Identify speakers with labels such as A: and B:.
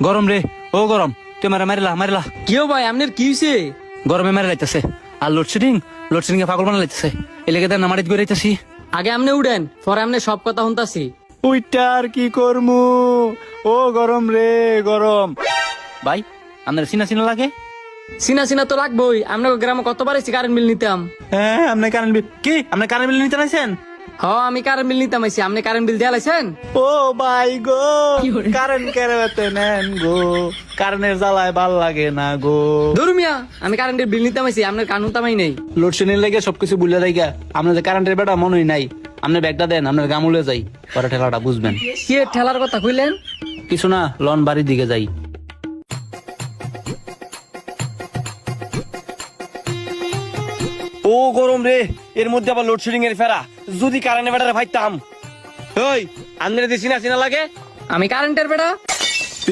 A: গরম রে, ও গরম, তুই মারিলা।
B: কেউ ভাই আপনার কি হয়েছে?
A: গরমে মারি লাইতেছে। আর লোডশেডিং এ পাগল বানা লাইতেছে। এলাকে দেন নামারিত করে যাইতেছি।
B: আগে আপনি উঠেন, পরে আপনি সব কথা শুনতাছি।
A: উইটা আর কি করমু, ও গরম রে গরম। ভাই আপনার চিনা লাগে?
B: চিনা তো লাগবেই, আপনার গ্রামে কতবার এসে কারেন্ট বিল নিতাম।
A: হ্যাঁ, আপনি কারেন্ট বিল কি? আপনি কারেন্ট বিল নিতে নাইছেন?
B: আমি কারেন্ট বিল নিতাম আইছি, আপনি কারেন্ট বিল দেয়া লাইছেন?
A: ও ভাই গো, কারেন্ট কেরাতে নেন গো, কারেন্টের জ্বালায় ভাল লাগে না গো।
B: ধরু মিয়া, আমি কারেন্টের বিল নিতাম আইছি, আপনার কানুন তামাই নেই।
A: লোডশেডিং লেগে সবকিছু বুঝলে যাইগা। আপনার যে কারেন্টের বেটা মনেই নাই। আপনার ব্যাগটা দেন, আপনার গামুলে যাই, পরে ঠেলাটা বুঝবেন।
B: কি ঠেলার কথা কইলেন?
A: কিছু না, লন বাড়ির দিকে যাই।
C: ও গরম রে, এর মধ্যে আবার লোডশেডিং এর ফেরা। যদি কারেন্টের বেটারে ভাইতাম। ওই আপনার চিনা লাগে?
B: আমি কারেন্টের বেটা।